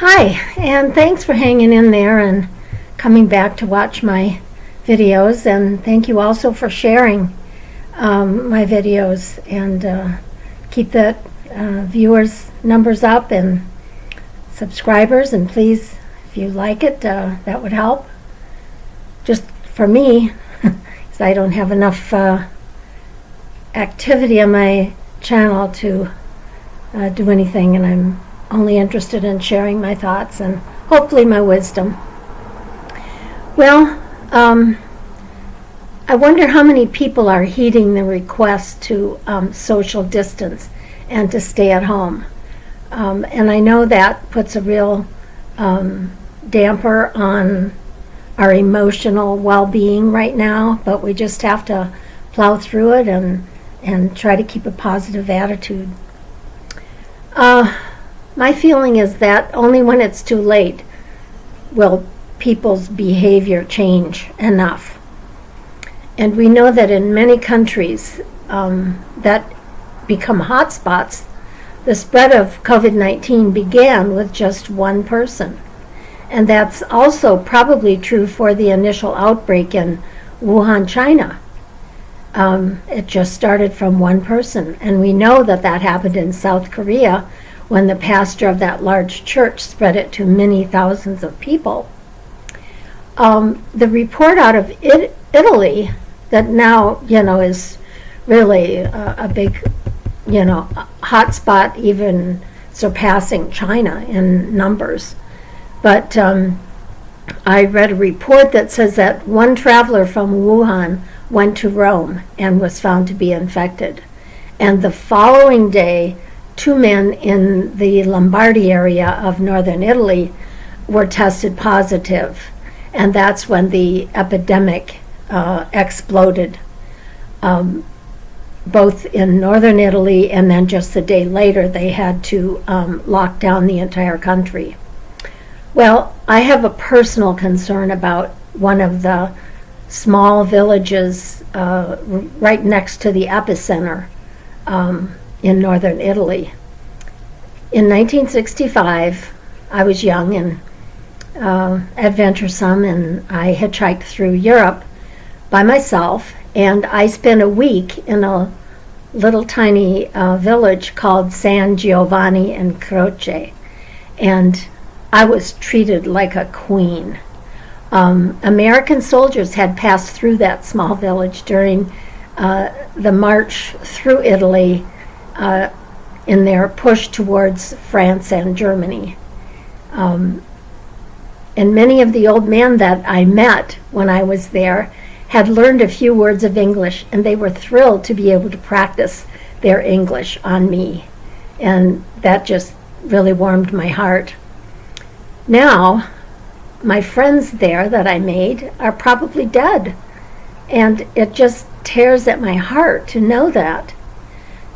Hi, and thanks for hanging in there and coming back to watch my videos, and thank you also for sharing my videos and keep the viewers numbers up and subscribers, and please, if you like it, that would help. Just for me, because I don't have enough activity on my channel to do anything, and I'm only interested in sharing my thoughts and hopefully my wisdom. Well, I wonder how many people are heeding the request to social distance and to stay at home. And I know that puts a real damper on our emotional well-being right now, but we just have to plow through it and try to keep a positive attitude. My feeling is that only when it's too late will people's behavior change enough. And we know that in many countries that become hotspots, the spread of COVID-19 began with just one person. And that's also probably true for the initial outbreak in Wuhan, China. It just started from one person. And we know that that happened in South Korea when the pastor of that large church spread it to many thousands of people. The report out of Italy that now, is really a big, hotspot, even surpassing China in numbers. But I read a report that says that one traveler from Wuhan went to Rome and was found to be infected. And the following day, 2 men in the Lombardy area of northern Italy were tested positive. And that's when the epidemic exploded, both in northern Italy, and then just a day later they had to lock down the entire country. Well, I have a personal concern about one of the small villages right next to the epicenter in northern Italy. In 1965, I was young and adventuresome, and I hitchhiked through Europe by myself, and I spent a week in a little tiny village called San Giovanni in Croce, and I was treated like a queen. American soldiers had passed through that small village during the march through Italy in their push towards France and Germany. And many of the old men that I met when I was there had learned a few words of English, and they were thrilled to be able to practice their English on me. And that just really warmed my heart. Now, my friends there that I made are probably dead, and it just tears at my heart to know that.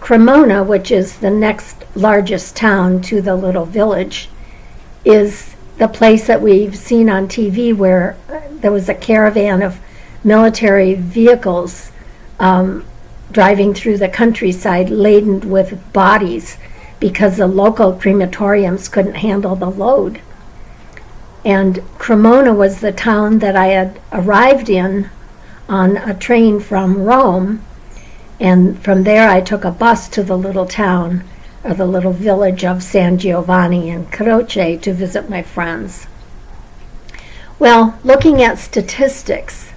Cremona, which is the next largest town to the little village, is the place that we've seen on TV where there was a caravan of military vehicles driving through the countryside laden with bodies because the local crematoriums couldn't handle the load. And Cremona was the town that I had arrived in on a train from Rome, and from there I took a bus to the little town, or the little village of San Giovanni in Croce, to visit my friends. Well, looking at statistics,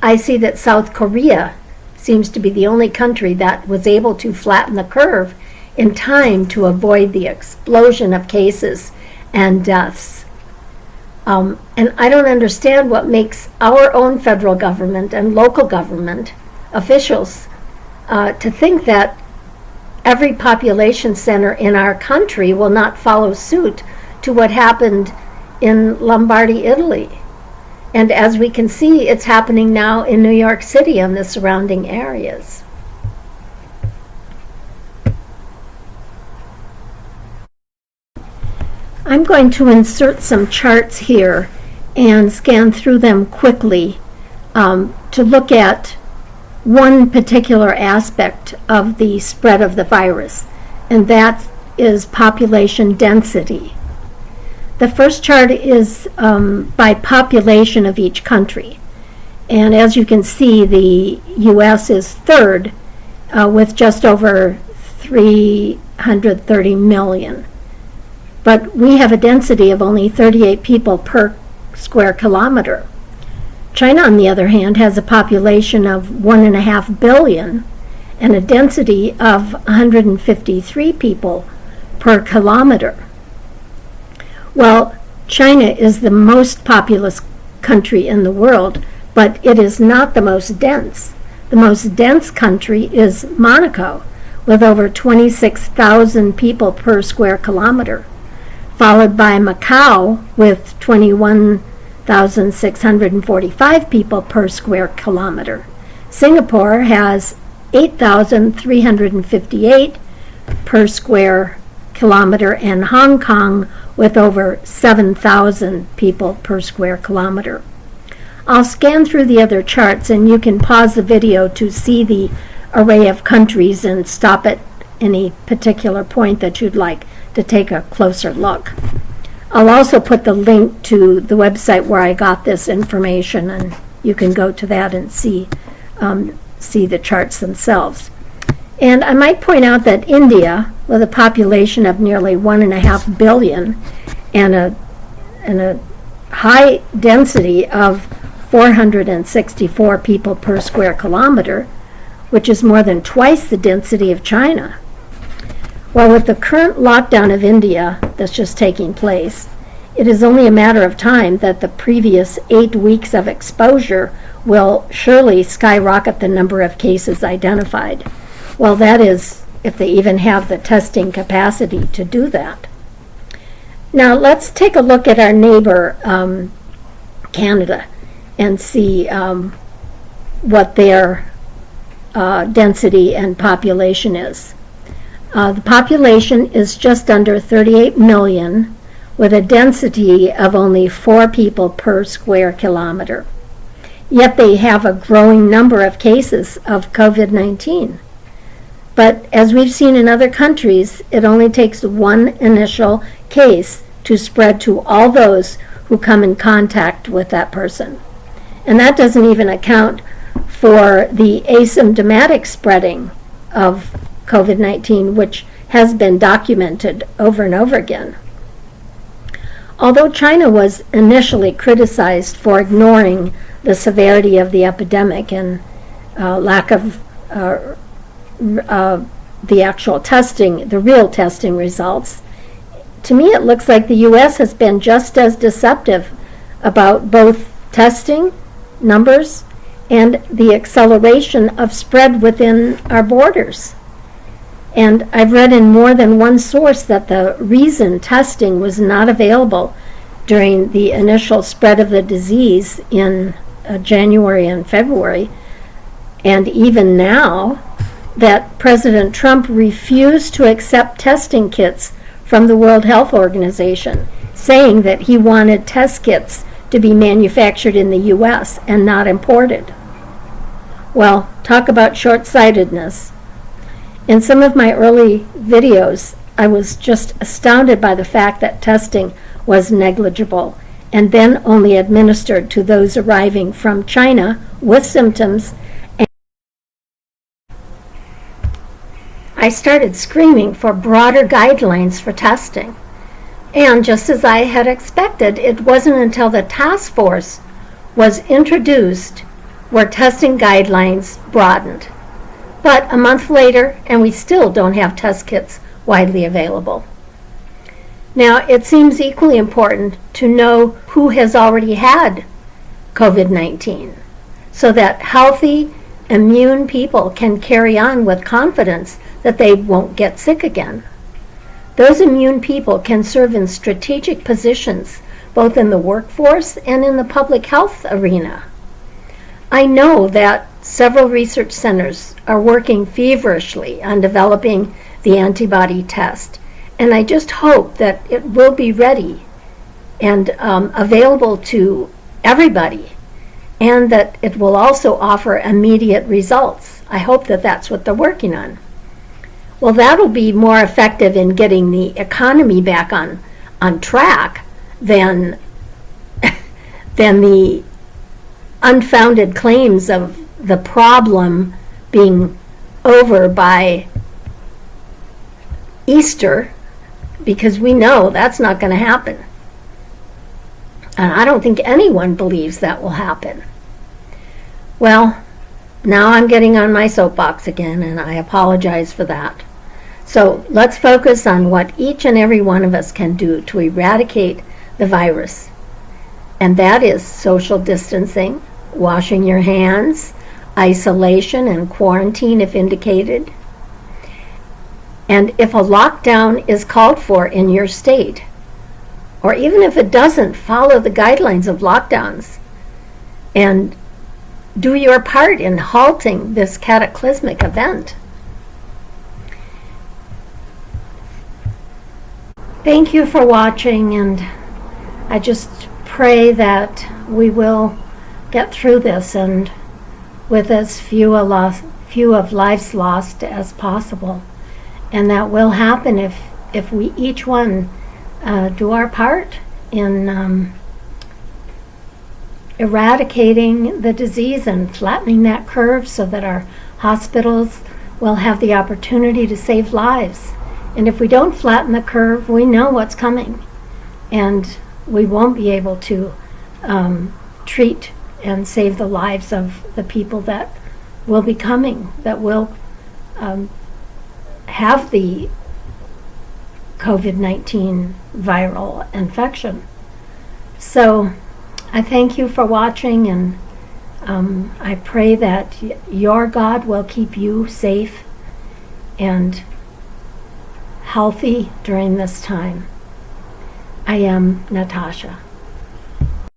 I see that South Korea seems to be the only country that was able to flatten the curve in time to avoid the explosion of cases and deaths. And I don't understand what makes our own federal government and local government officials to think that every population center in our country will not follow suit to what happened in Lombardy, Italy. And as we can see, it's happening now in New York City and the surrounding areas. I'm going to insert some charts here and scan through them quickly to look at one particular aspect of the spread of the virus, and that is population density. The first chart is by population of each country. And as you can see, the U.S. is third with just over 330 million. But we have a density of only 38 people per square kilometer. China, on the other hand, has a population of 1.5 billion and a density of 153 people per kilometer. Well, China is the most populous country in the world, but it is not the most dense. The most dense country is Monaco, with over 26,000 people per square kilometer, followed by Macau with 21,645 people per square kilometer. Singapore has 8,358 per square kilometer, and Hong Kong with over 7,000 people per square kilometer. I'll scan through the other charts, and you can pause the video to see the array of countries and stop at any particular point that you'd like to take a closer look. I'll also put the link to the website where I got this information, and you can go to that and see the charts themselves. And I might point out that India, with a population of nearly 1.5 billion and a high density of 464 people per square kilometer, which is more than twice the density of China. Well, with the current lockdown of India that's just taking place, it is only a matter of time that the previous 8 weeks of exposure will surely skyrocket the number of cases identified. Well, that is if they even have the testing capacity to do that. Now, let's take a look at our neighbor, Canada, and see what their density and population is. The population is just under 38 million, with a density of only 4 people per square kilometer. Yet they have a growing number of cases of COVID-19. But as we've seen in other countries, it only takes one initial case to spread to all those who come in contact with that person. And that doesn't even account for the asymptomatic spreading of COVID-19, which has been documented over and over again. Although China was initially criticized for ignoring the severity of the epidemic and lack of the actual testing, the real testing results, to me it looks like the U.S. has been just as deceptive about both testing numbers and the acceleration of spread within our borders. And I've read in more than one source that the reason testing was not available during the initial spread of the disease in January and February, and even now, that President Trump refused to accept testing kits from the World Health Organization, saying that he wanted test kits to be manufactured in the U.S. and not imported. Well, talk about short-sightedness. In some of my early videos, I was just astounded by the fact that testing was negligible and then only administered to those arriving from China with symptoms. I started screaming for broader guidelines for testing. And just as I had expected, it wasn't until the task force was introduced where testing guidelines broadened. But a month later, and we still don't have test kits widely available. Now, it seems equally important to know who has already had COVID-19 so that healthy, immune people can carry on with confidence that they won't get sick again. Those immune people can serve in strategic positions both in the workforce and in the public health arena. I know that several research centers are working feverishly on developing the antibody test, and I just hope that it will be ready and available to everybody, and that it will also offer immediate results. I hope that that's what they're working on. Well, that'll be more effective in getting the economy back on track than the unfounded claims of the problem being over by Easter, because we know that's not going to happen. And I don't think anyone believes that will happen. Well, now I'm getting on my soapbox again, and I apologize for that. So let's focus on what each and every one of us can do to eradicate the virus. And that is social distancing, washing your hands, isolation and quarantine if indicated. And if a lockdown is called for in your state, or even if it doesn't, follow the guidelines of lockdowns and do your part in halting this cataclysmic event. Thank you for watching, and I just pray that we will get through this and with as few of lives lost as possible. And that will happen if we each one do our part in eradicating the disease and flattening that curve so that our hospitals will have the opportunity to save lives. And if we don't flatten the curve, we know what's coming, and we won't be able to treat and save the lives of the people that will be coming, that will have the COVID-19 viral infection. So I thank you for watching, and I pray that your God will keep you safe and healthy during this time. I am Natasha.